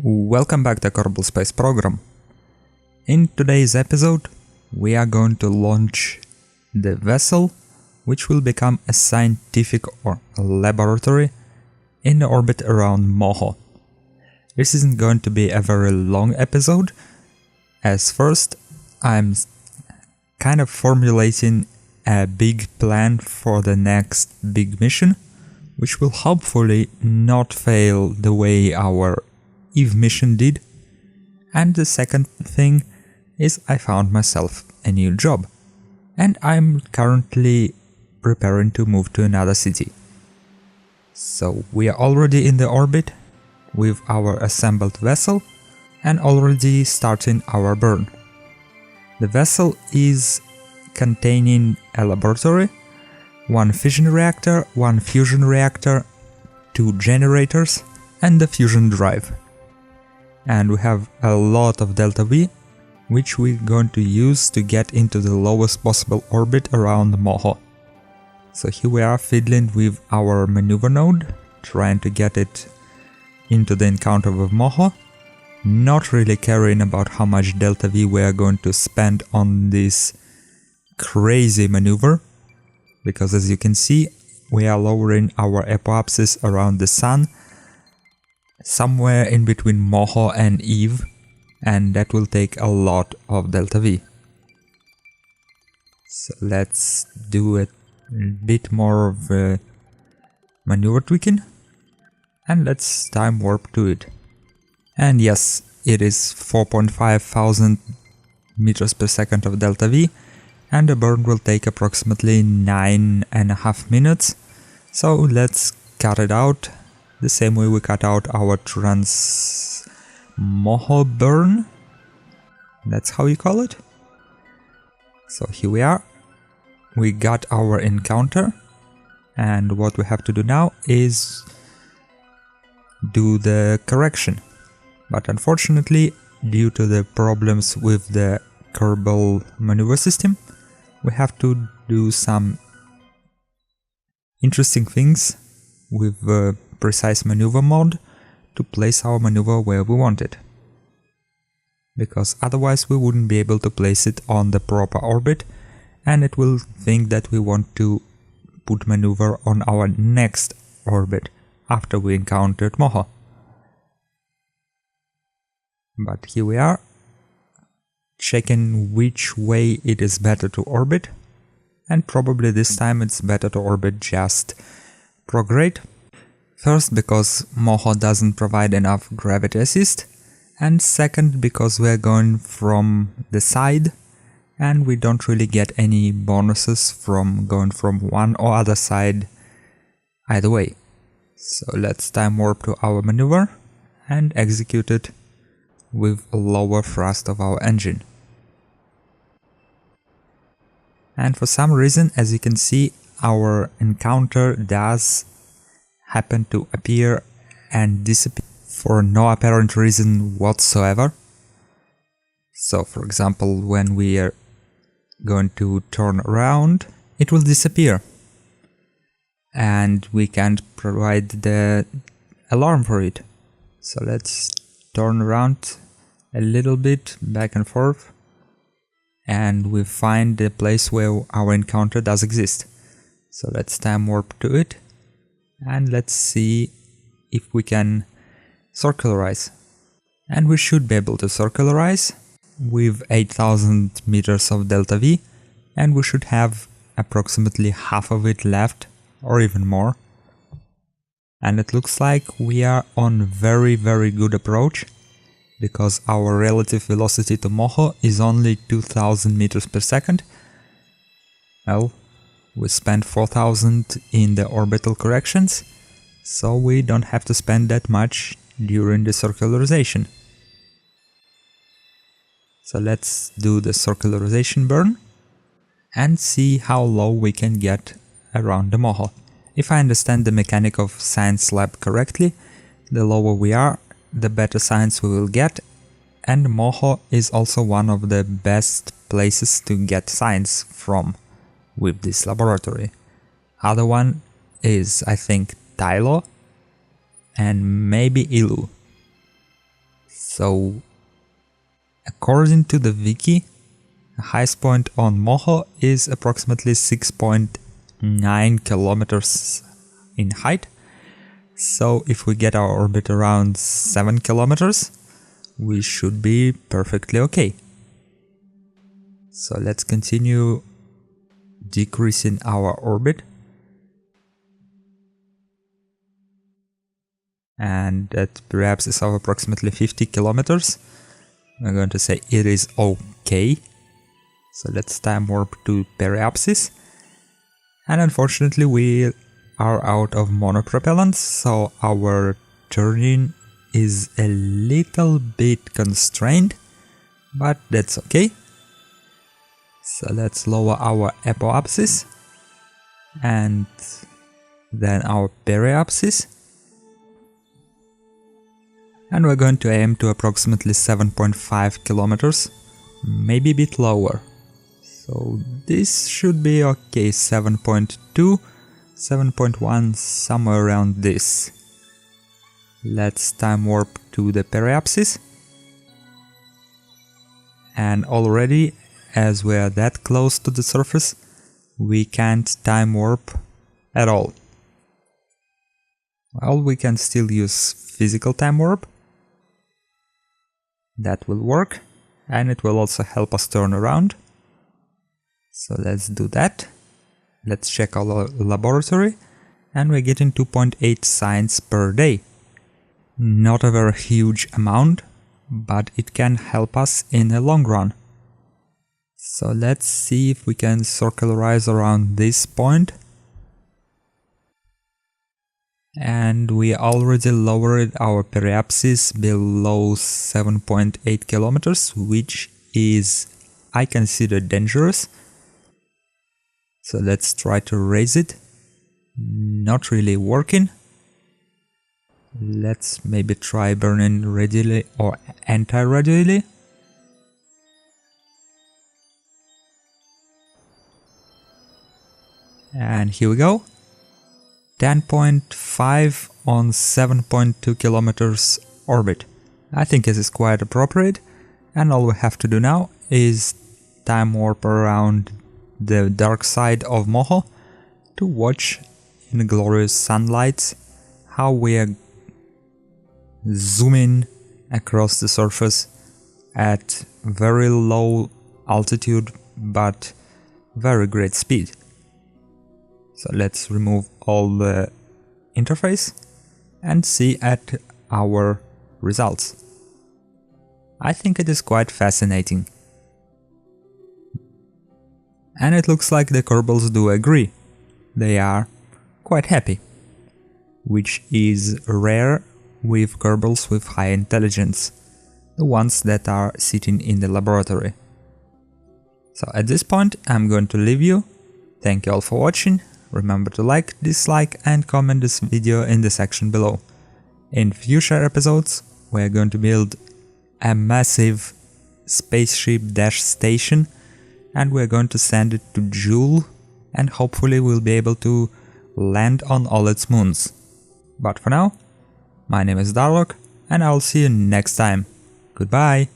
Welcome back to Kerbal Space Program. In today's episode, we are going to launch the vessel which will become a scientific or a laboratory in the orbit around Moho. This isn't going to be a very long episode, as first I'm kind of formulating a big plan for the next big mission, which will hopefully not fail the way our EVA mission did. And the second thing is I found myself a new job, and I'm currently preparing to move to another city. So we are already in the orbit with our assembled vessel and already starting our burn. The vessel is containing a laboratory, one fission reactor, one fusion reactor, 2 generators and the fusion drive. And we have a lot of delta V, which we're going to use to get into the lowest possible orbit around Moho. So here we are fiddling with our maneuver node, trying to get it into the encounter with Moho, not really caring about how much delta V we are going to spend on this crazy maneuver, because as you can see, we are lowering our apoapsis around the Sun, somewhere in between Moho and EVA, and that will take a lot of delta V. So let's do a bit more of maneuver tweaking, and let's time warp to it. And yes, it is 4,500 meters per second of delta V, and the burn will take approximately 9.5 minutes, so let's cut it out the same way we cut out our Moho burn. That's how you call it. So here we are. We got our encounter, and what we have to do now is do the correction. But unfortunately, due to the problems with the Kerbal maneuver system, we have to do some interesting things with precise maneuver mode to place our maneuver where we want it, because otherwise we wouldn't be able to place it on the proper orbit, and it will think that we want to put maneuver on our next orbit after we encountered Moho. But here we are, checking which way it is better to orbit, and probably this time it's better to orbit just prograde. First, because Moho doesn't provide enough gravity assist, and second, because we're going from the side and we don't really get any bonuses from going from one or other side either way. So let's time warp to our maneuver and execute it with a lower thrust of our engine. And for some reason, as you can see, our encounter does happen to appear and disappear for no apparent reason whatsoever. So for example, when we are going to turn around, it will disappear, and we can't provide the alarm for it. So let's turn around a little bit back and forth, and we find the place where our encounter does exist. So let's time warp to it, and let's see if we can circularize. And we should be able to circularize with 8,000 meters of delta V, and we should have approximately half of it left, or even more. And it looks like we are on very good approach, because our relative velocity to Moho is only 2,000 meters per second. Well, we spent 4,000 in the orbital corrections, so we don't have to spend that much during the circularization. So let's do the circularization burn and see how low we can get around the Moho. If I understand the mechanic of science lab correctly, the lower we are, the better science we will get, and Moho is also one of the best places to get science from with this laboratory. Other one is, I think, Tylo and maybe Ilu. So, according to the wiki, the highest point on Moho is approximately 6.9 kilometers in height. So if we get our orbit around 7 kilometers, we should be perfectly okay. So let's continue decreasing our orbit. And that perhaps is of approximately 50 kilometers. I'm going to say it is okay. So let's time warp to periapsis. And unfortunately we are out of monopropellant, so our turning is a little bit constrained, but that's okay. So let's lower our apoapsis and then our periapsis. And we're going to aim to approximately 7.5 kilometers, maybe a bit lower. So this should be okay, 7.2, 7.1, somewhere around this. Let's time warp to the periapsis. And already, as we are that close to the surface, we can't time warp at all. Well, we can still use physical time warp. That will work, and it will also help us turn around. So let's do that. Let's check our laboratory, and we're getting 2.8 signs per day. Not a very huge amount, but it can help us in the long run. So let's see if we can circularize around this point. And we already lowered our periapsis below 7.8 kilometers, which is, I consider, dangerous. So let's try to raise it. Not really working. Let's maybe try burning radially or anti-radially. And here we go. 10.5 on 7.2 kilometers orbit. I think this is quite appropriate, and all we have to do now is time warp around the dark side of Moho to watch in glorious sunlight how we are zooming across the surface at very low altitude but very great speed. So let's remove all the interface and see at our results. I think it is quite fascinating. And it looks like the Kerbals do agree. They are quite happy, which is rare with Kerbals with high intelligence, the ones that are sitting in the laboratory. So at this point I'm going to leave you. Thank you all for watching. Remember to like, dislike and comment this video in the section below. In future episodes we are going to build a massive spaceship dash station, and we are going to send it to Joule, and hopefully we'll be able to land on all its moons. But for now, my name is Darlock, and I'll see you next time. Goodbye!